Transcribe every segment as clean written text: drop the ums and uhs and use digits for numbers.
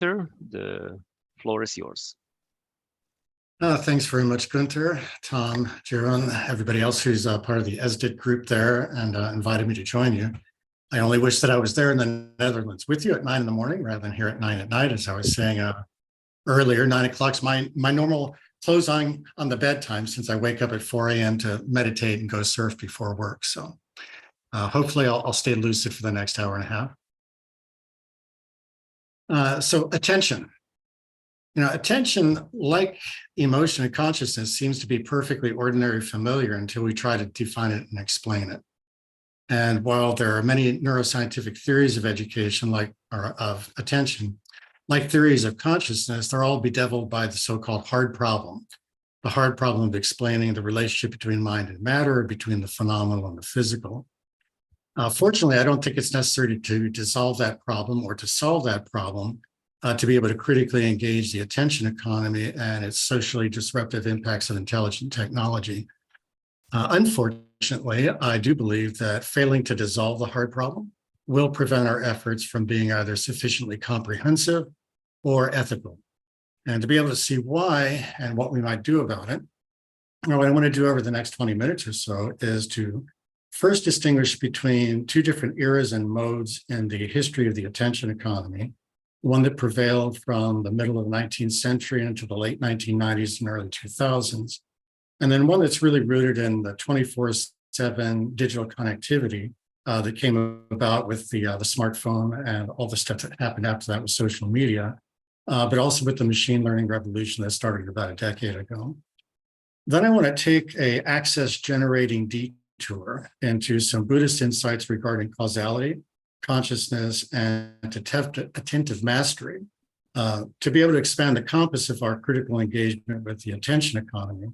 Peter, the floor is yours. Thanks very much, Gunther, Tom, Jeroen, everybody else who's part of the ESDiT group there and invited me to join you. I only wish that I was there in the Netherlands with you at 9 in the morning rather than here at 9 at night, as I was saying earlier. 9 o'clock's my normal close on the bedtime, since I wake up at 4 a.m. to meditate and go surf before work. So hopefully I'll stay lucid for the next hour and a half. So attention. Attention, like emotion and consciousness, seems to be perfectly ordinary familiar until we try to define it and explain it. And while there are many neuroscientific theories of education, of attention, like theories of consciousness, they're all bedeviled by the so-called hard problem, the hard problem of explaining the relationship between mind and matter, between the phenomenal and the physical. Fortunately, I don't think it's necessary to dissolve that problem or to solve that problem to be able to critically engage the attention economy and its socially disruptive impacts of intelligent technology. Unfortunately, I do believe that failing to dissolve the hard problem will prevent our efforts from being either sufficiently comprehensive or ethical. And to be able to see why and what we might do about it, what I want to do over the next 20 minutes or so is to first distinguish between two different eras and modes in the history of the attention economy, one that prevailed from the middle of the 19th century into the late 1990s and early 2000s, and then one that's really rooted in the 24/7 digital connectivity that came about with the smartphone and all the stuff that happened after that with social media, but also with the machine learning revolution that started about a decade ago. Then I want to take an access-generating detour into some Buddhist insights regarding causality, consciousness, and attentive mastery to be able to expand the compass of our critical engagement with the attention economy,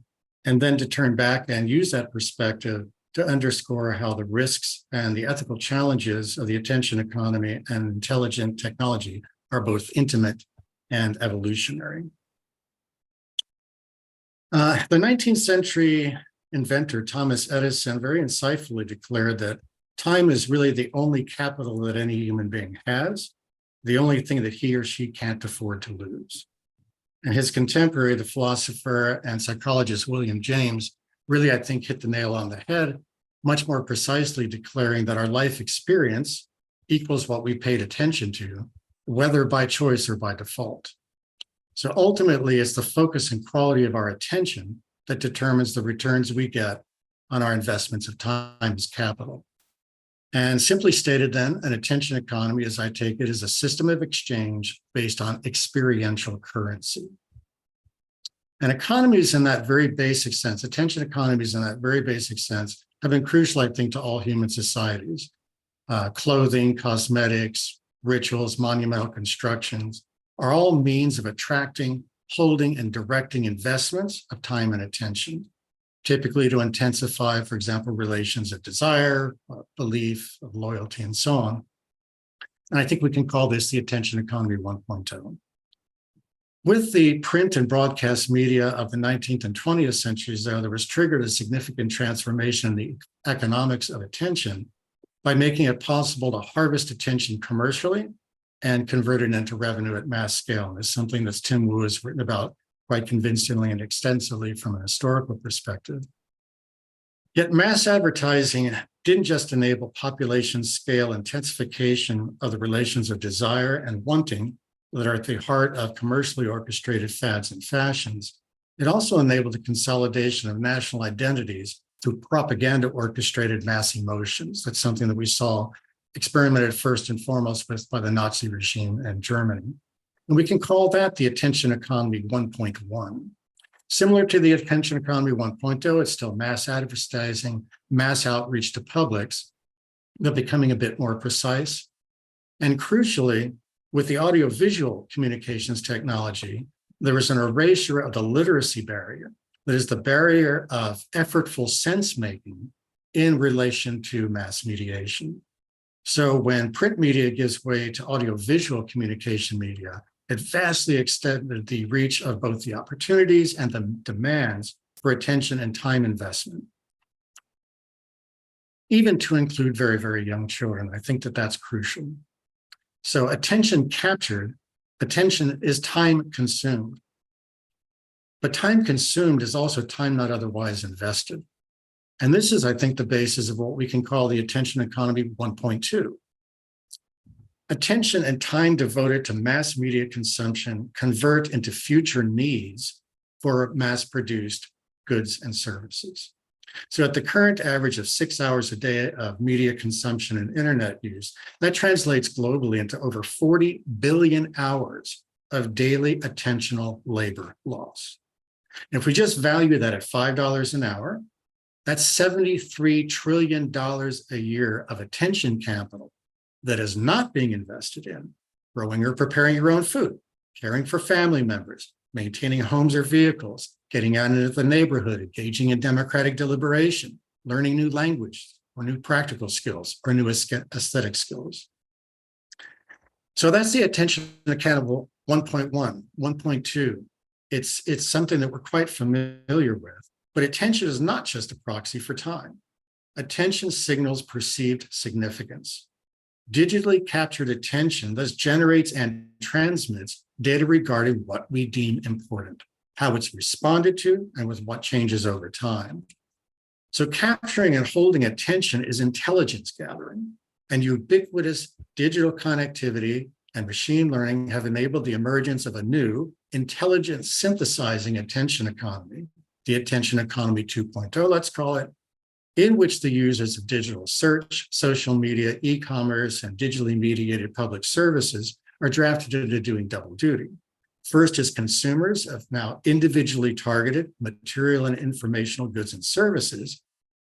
and then to turn back and use that perspective to underscore how the risks and the ethical challenges of the attention economy and intelligent technology are both intimate and evolutionary. The 19th century inventor Thomas Edison very insightfully declared that time is really the only capital that any human being has, the only thing that he or she can't afford to lose. And his contemporary, the philosopher and psychologist William James, really, I think, hit the nail on the head, much more precisely declaring that our life experience equals what we paid attention to, whether by choice or by default. So ultimately, it's the focus and quality of our attention that determines the returns we get on our investments of time as capital. And simply stated then, an attention economy, as I take it, is a system of exchange based on experiential currency. And economies in that very basic sense, attention economies in that very basic sense, have been crucial, I think, to all human societies. Clothing, cosmetics, rituals, monumental constructions are all means of attracting, holding, and directing investments of time and attention, typically to intensify, for example, relations of desire, belief, of loyalty, and so on. And I think we can call this the attention economy 1.0. With the print and broadcast media of the 19th and 20th centuries, though, there was triggered a significant transformation in the economics of attention by making it possible to harvest attention commercially and convert it into revenue at mass scale. And it's something that Tim Wu has written about quite convincingly and extensively from a historical perspective. Yet mass advertising didn't just enable population scale intensification of the relations of desire and wanting that are at the heart of commercially orchestrated fads and fashions. It also enabled the consolidation of national identities through propaganda orchestrated mass emotions. That's something that we saw experimented first and foremost with by the Nazi regime in Germany. And we can call that the attention economy 1.1. Similar to the attention economy 1.0, it's still mass advertising, mass outreach to publics, but becoming a bit more precise. And crucially, with the audiovisual communications technology, there was an erasure of the literacy barrier, that is the barrier of effortful sense-making in relation to mass mediation. So when print media gives way to audiovisual communication media, it vastly extended the reach of both the opportunities and the demands for attention and time investment, even to include very, very young children. I think that that's crucial. So attention captured Attention is time consumed. But time consumed is also time not otherwise invested. And this is, I think, the basis of what we can call the attention economy 1.2. Attention and time devoted to mass media consumption convert into future needs for mass-produced goods and services. So at the current average of 6 hours a day of media consumption and internet use, that translates globally into over 40 billion hours of daily attentional labor loss. And if we just value that at $5 an hour, that's $73 trillion a year of attention capital that is not being invested in growing or preparing your own food, caring for family members, maintaining homes or vehicles, getting out into the neighborhood, engaging in democratic deliberation, learning new language or new practical skills or new aesthetic skills. So that's the attention accountable 1.1, 1.2. It's something that we're quite familiar with, but attention is not just a proxy for time. Attention signals perceived significance. Digitally captured attention thus generates and transmits data regarding what we deem important, how it's responded to, and with what changes over time. So capturing and holding attention is intelligence gathering, and ubiquitous digital connectivity and machine learning have enabled the emergence of a new intelligence synthesizing attention economy, the attention economy 2.0, let's call it, in which the users of digital search, social media, e-commerce, and digitally mediated public services are drafted into doing double duty. First, as consumers of now individually targeted material and informational goods and services,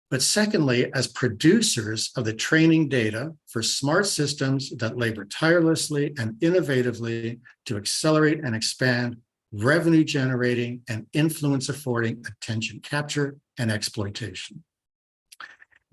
but secondly, as producers of the training data for smart systems that labor tirelessly and innovatively to accelerate and expand revenue generating and influence affording attention capture and exploitation.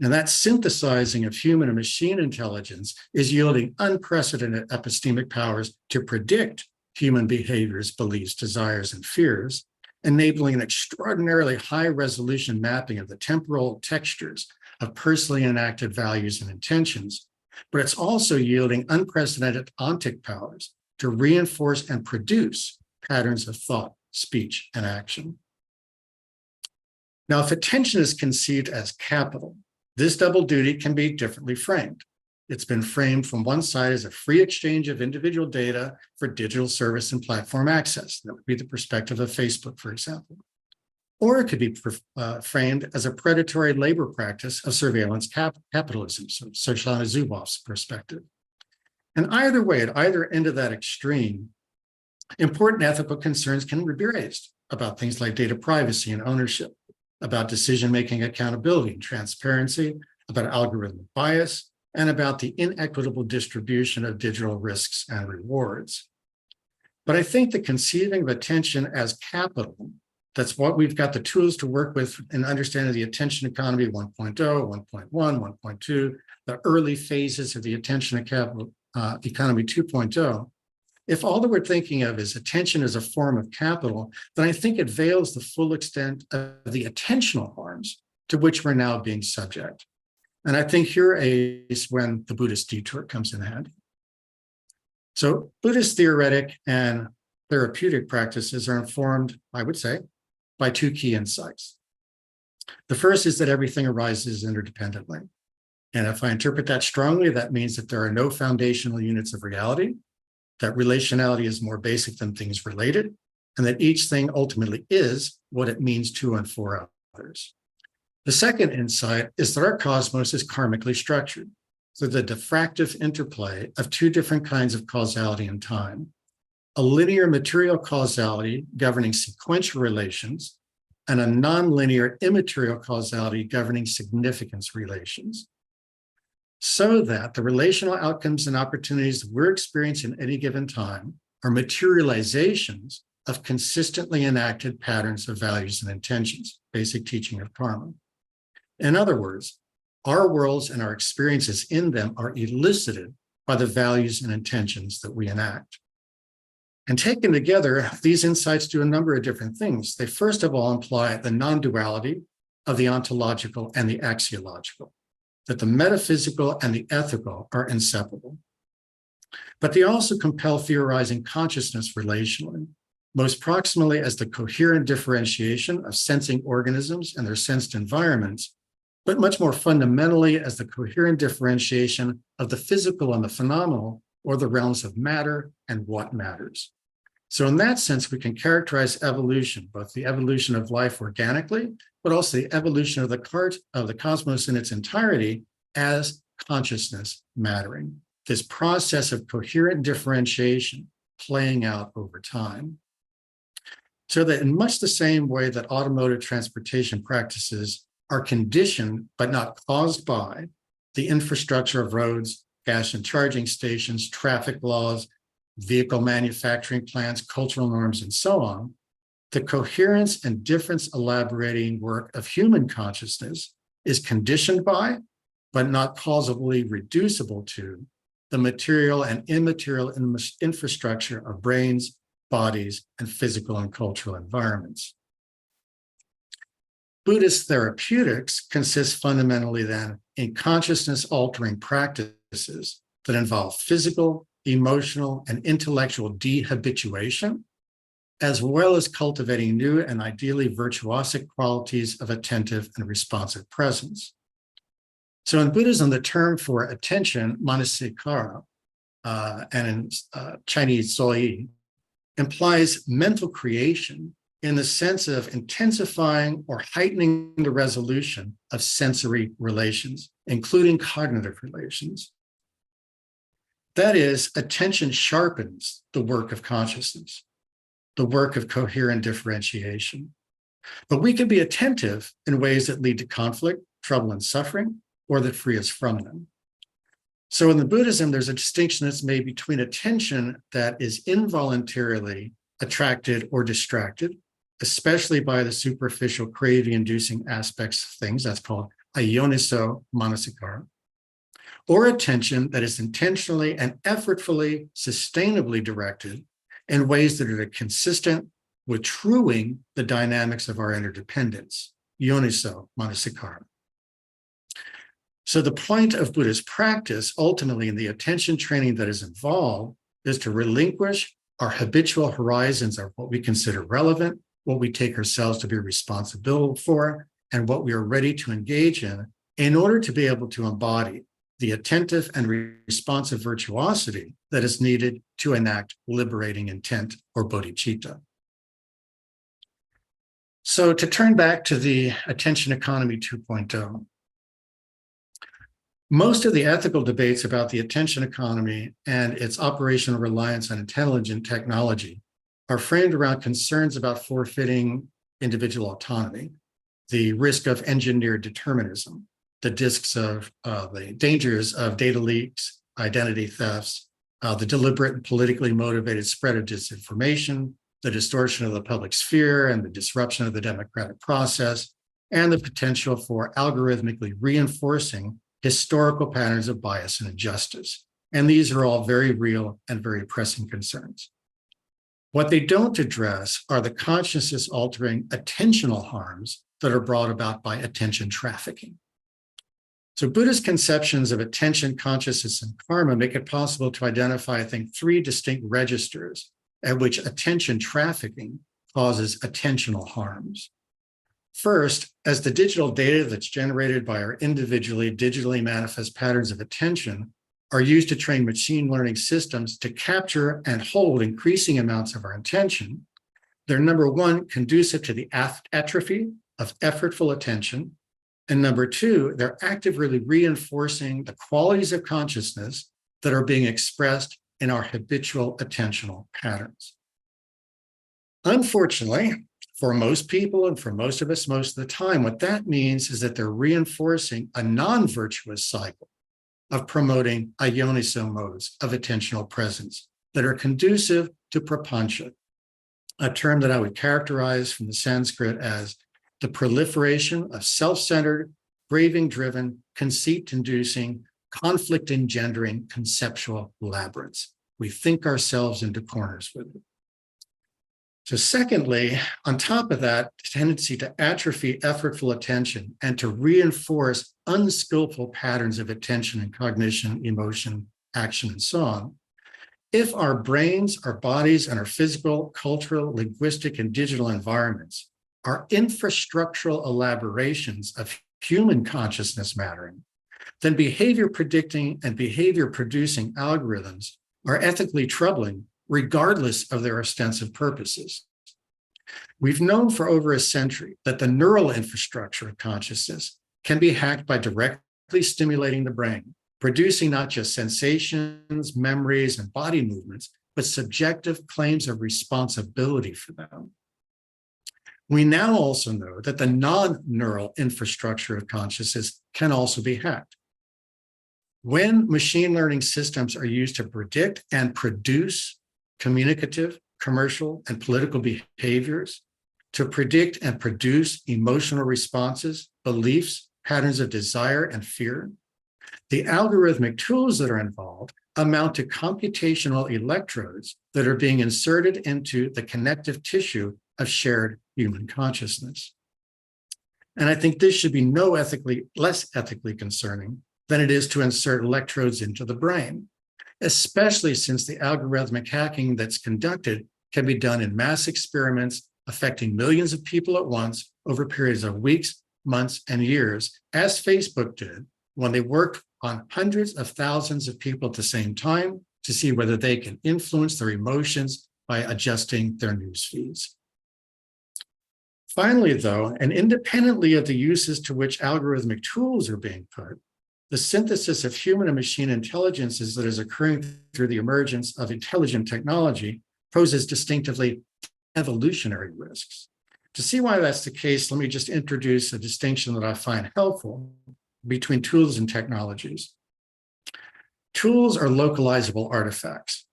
And that synthesizing of human and machine intelligence is yielding unprecedented epistemic powers to predict human behaviors, beliefs, desires, and fears, enabling an extraordinarily high resolution mapping of the temporal textures of personally enacted values and intentions. But it's also yielding unprecedented ontic powers to reinforce and produce patterns of thought, speech, and action. Now, if attention is conceived as capital, this double duty can be differently framed. It's been framed from one side as a free exchange of individual data for digital service and platform access. That would be the perspective of Facebook, for example. Or it could be framed as a predatory labor practice of surveillance capitalism, so Shoshana Zuboff's perspective. And either way, at either end of that extreme, important ethical concerns can be raised about things like data privacy and ownership, about decision-making accountability and transparency, about algorithmic bias, and about the inequitable distribution of digital risks and rewards. But I think that conceiving of attention as capital, that's what we've got the tools to work with in understanding the attention economy 1.0, 1.1, 1.2, the early phases of the attention economy 2.0. If all that we're thinking of is attention as a form of capital, then I think it veils the full extent of the attentional harms to which we're now being subject. And I think here is when the Buddhist detour comes in handy. So Buddhist theoretic and therapeutic practices are informed, I would say, by two key insights. The first is that everything arises interdependently. And if I interpret that strongly, that means that there are no foundational units of reality, that relationality is more basic than things related, and that each thing ultimately is what it means to and for others. The second insight is that our cosmos is karmically structured, so the diffractive interplay of two different kinds of causality and time, a linear material causality governing sequential relations, and a nonlinear immaterial causality governing significance relations. So that the relational outcomes and opportunities that we're experiencing at any given time are materializations of consistently enacted patterns of values and intentions, basic teaching of karma. In other words, our worlds and our experiences in them are elicited by the values and intentions that we enact. And taken together, these insights do a number of different things. They first of all imply the non-duality of the ontological and the axiological, that the metaphysical and the ethical are inseparable. But they also compel theorizing consciousness relationally, most proximally as the coherent differentiation of sensing organisms and their sensed environments, but much more fundamentally as the coherent differentiation of the physical and the phenomenal, or the realms of matter and what matters. So in that sense, we can characterize evolution, both the evolution of life organically, but also the evolution of the cosmos in its entirety as consciousness mattering, this process of coherent differentiation playing out over time. So that in much the same way that automotive transportation practices are conditioned, but not caused by, the infrastructure of roads, gas and charging stations, traffic laws, vehicle manufacturing plants, cultural norms, and so on, the coherence and difference elaborating work of human consciousness is conditioned by, but not causally reducible to, the material and immaterial infrastructure of brains, bodies, and physical and cultural environments. Buddhist therapeutics consists fundamentally then in consciousness-altering practices that involve physical, emotional, and intellectual dehabituation, as well as cultivating new and ideally virtuosic qualities of attentive and responsive presence. So in Buddhism, the term for attention, manasikara, and in Chinese, zui, implies mental creation in the sense of intensifying or heightening the resolution of sensory relations, including cognitive relations. That is, attention sharpens the work of consciousness, the work of coherent differentiation. But we can be attentive in ways that lead to conflict, trouble, and suffering, or that free us from them. So in the Buddhism, there's a distinction that's made between attention that is involuntarily attracted or distracted, especially by the superficial craving-inducing aspects of things, that's called ayoniso manasikara, or attention that is intentionally and effortfully, sustainably directed in ways that are consistent with truing the dynamics of our interdependence, yoniso manasikara. So the point of Buddhist practice, ultimately in the attention training that is involved, is to relinquish our habitual horizons of what we consider relevant, what we take ourselves to be responsible for, and what we are ready to engage in order to be able to embody the attentive and responsive virtuosity that is needed to enact liberating intent, or bodhicitta. So to turn back to the attention economy 2.0, most of the ethical debates about the attention economy and its operational reliance on intelligent technology are framed around concerns about forfeiting individual autonomy, the risk of engineered determinism, the the dangers of data leaks, identity thefts, the deliberate and politically motivated spread of disinformation, the distortion of the public sphere and the disruption of the democratic process, and the potential for algorithmically reinforcing historical patterns of bias and injustice. And these are all very real and very pressing concerns. What they don't address are the consciousness-altering attentional harms that are brought about by attention trafficking. So Buddhist conceptions of attention, consciousness, and karma make it possible to identify, I think, 3 distinct registers at which attention trafficking causes attentional harms. First, as the digital data that's generated by our individually digitally manifest patterns of attention are used to train machine learning systems to capture and hold increasing amounts of our attention, they're number 1, conducive to the atrophy of effortful attention, and number 2, they're actively reinforcing the qualities of consciousness that are being expressed in our habitual attentional patterns. Unfortunately, for most people and for most of us most of the time, what that means is that they're reinforcing a non-virtuous cycle of promoting ayoniso modes of attentional presence that are conducive to prapancha, a term that I would characterize from the Sanskrit as the proliferation of self-centered, craving-driven, conceit-inducing, conflict-engendering conceptual labyrinths. We think ourselves into corners with it. So secondly, on top of that, tendency to atrophy effortful attention and to reinforce unskillful patterns of attention and cognition, emotion, action, and so on, If our brains, our bodies, and our physical, cultural, linguistic, and digital environments are infrastructural elaborations of human consciousness mattering, then behavior predicting and behavior producing algorithms are ethically troubling, regardless of their ostensive purposes. We've known for over a century that the neural infrastructure of consciousness can be hacked by directly stimulating the brain, producing not just sensations, memories, and body movements, but subjective claims of responsibility for them. We now also know that the non-neural infrastructure of consciousness can also be hacked. When machine learning systems are used to predict and produce communicative, commercial, and political behaviors, to predict and produce emotional responses, beliefs, patterns of desire, and fear, the algorithmic tools that are involved amount to computational electrodes that are being inserted into the connective tissue of shared human consciousness. And I think this should be less ethically concerning than it is to insert electrodes into the brain, especially since the algorithmic hacking that's conducted can be done in mass experiments affecting millions of people at once over periods of weeks, months, and years, as Facebook did when they worked on hundreds of thousands of people at the same time to see whether they can influence their emotions by adjusting their news feeds. Finally, though, and independently of the uses to which algorithmic tools are being put, the synthesis of human and machine intelligences that is occurring through the emergence of intelligent technology poses distinctively evolutionary risks. To see why that's the case, let me just introduce a distinction that I find helpful between tools and technologies. Tools are localizable artifacts.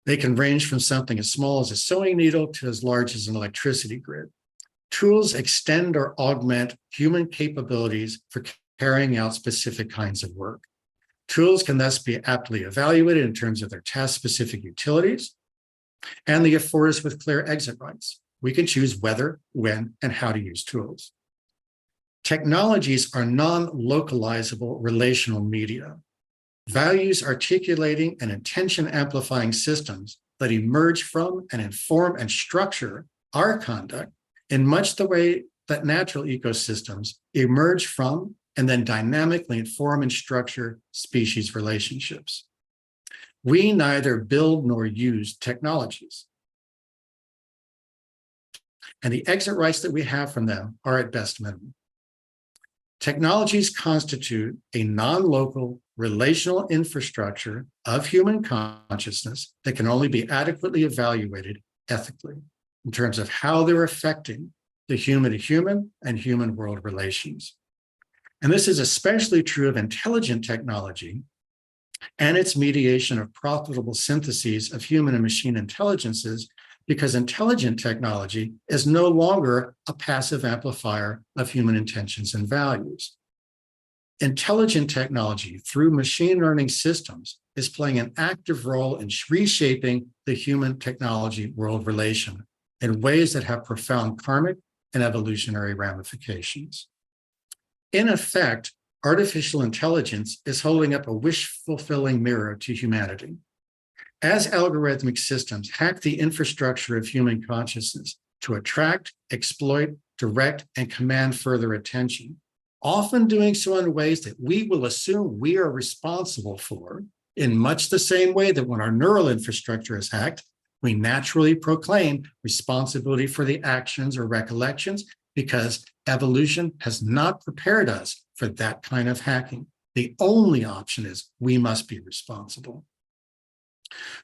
They can range from something as small as a sewing needle to as large as an electricity grid. Tools extend or augment human capabilities for carrying out specific kinds of work. Tools can thus be aptly evaluated in terms of their task-specific utilities, and they afford us with clear exit rights. We can choose whether, when, and how to use tools. Technologies are non-localizable relational media, values articulating and intention amplifying systems that emerge from and inform and structure our conduct in much the way that natural ecosystems emerge from and then dynamically inform and structure species relationships. We neither build nor use technologies, and the exit rights that we have from them are at best minimal. Technologies constitute a non-local relational infrastructure of human consciousness that can only be adequately evaluated ethically in terms of how they're affecting the human-to-human and human-world relations. And this is especially true of intelligent technology and its mediation of profitable syntheses of human and machine intelligences, because intelligent technology is no longer a passive amplifier of human intentions and values. Intelligent technology through machine learning systems is playing an active role in reshaping the human technology world relation in ways that have profound karmic and evolutionary ramifications. In effect, artificial intelligence is holding up a wish-fulfilling mirror to humanity. As algorithmic systems hack the infrastructure of human consciousness to attract, exploit, direct, and command further attention, often doing so in ways that we will assume we are responsible for, in much the same way that when our neural infrastructure is hacked, we naturally proclaim responsibility for the actions or recollections because evolution has not prepared us for that kind of hacking. The only option is we must be responsible.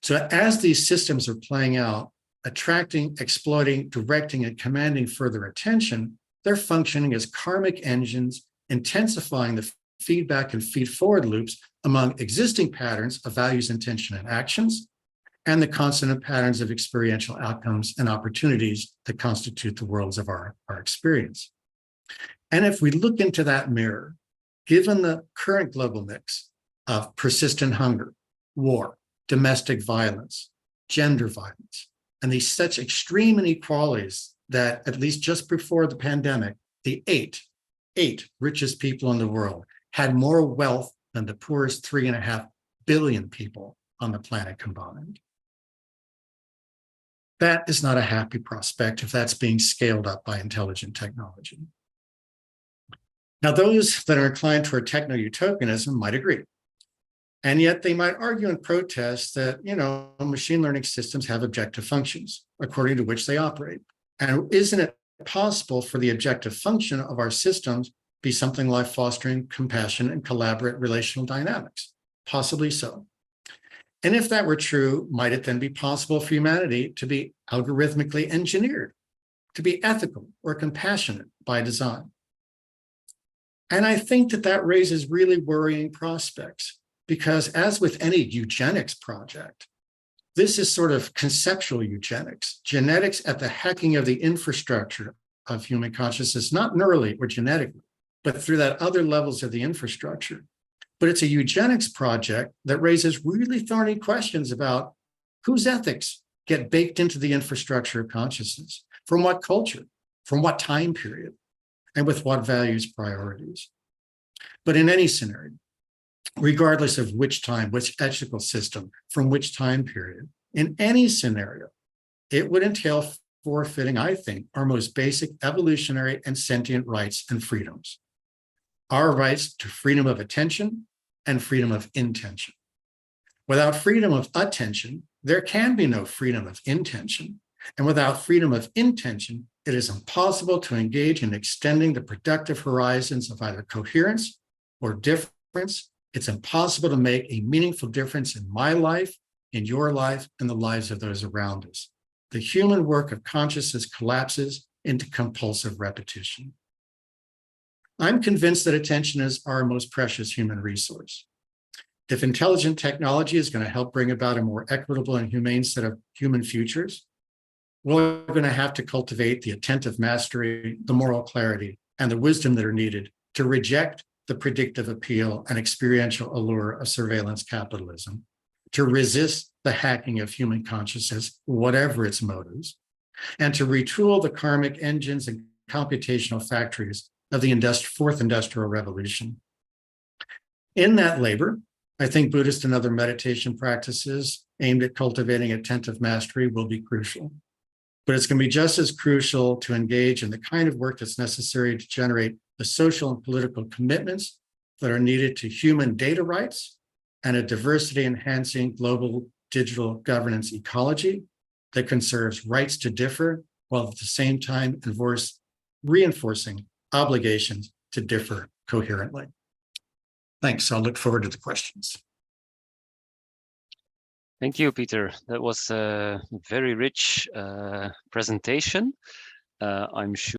So as these systems are playing out, attracting, exploiting, directing, and commanding further attention, they're functioning as karmic engines, intensifying the feedback and feed-forward loops among existing patterns of values, intention, and actions, and the consonant patterns of experiential outcomes and opportunities that constitute the worlds of our experience. And if we look into that mirror, given the current global mix of persistent hunger, war, domestic violence, gender violence, and these such extreme inequalities that at least just before the pandemic, the eight richest people in the world had more wealth than the poorest 3.5 billion people on the planet combined. That is not a happy prospect if that's being scaled up by intelligent technology. Now, those that are inclined toward techno-utopianism might agree. And yet they might argue and protest that, machine learning systems have objective functions according to which they operate. And isn't it possible for the objective function of our systems be something like fostering compassion and collaborate relational dynamics? Possibly so. And if that were true, might it then be possible for humanity to be algorithmically engineered, to be ethical or compassionate by design? And I think that raises really worrying prospects, because as with any eugenics project, this is sort of conceptual eugenics, genetics at the hacking of the infrastructure of human consciousness, not neurally or genetically, but through that other levels of the infrastructure. But it's a eugenics project that raises really thorny questions about whose ethics get baked into the infrastructure of consciousness, from what culture, from what time period, and with what values priorities. But in any scenario, regardless of which time, which ethical system, from which time period, in any scenario, it would entail forfeiting, I think, our most basic evolutionary and sentient rights and freedoms. Our rights to freedom of attention and freedom of intention. Without freedom of attention, there can be no freedom of intention. And without freedom of intention, it is impossible to engage in extending the productive horizons of either coherence or difference. It's impossible to make a meaningful difference in my life, in your life, and the lives of those around us. The human work of consciousness collapses into compulsive repetition. I'm convinced that attention is our most precious human resource. If intelligent technology is going to help bring about a more equitable and humane set of human futures, we're going to have to cultivate the attentive mastery, the moral clarity, and the wisdom that are needed to reject the predictive appeal and experiential allure of surveillance capitalism, to resist the hacking of human consciousness, whatever its motives, and to retool the karmic engines and computational factories of the fourth industrial revolution. In that labor, I think Buddhist and other meditation practices aimed at cultivating attentive mastery will be crucial. But it's going to be just as crucial to engage in the kind of work that's necessary to generate the social and political commitments that are needed to human data rights and a diversity-enhancing global digital governance ecology that conserves rights to differ while at the same time reinforcing obligations to differ coherently. Thanks. I'll look forward to the questions. Thank you, Peter. That was a very rich presentation. I'm sure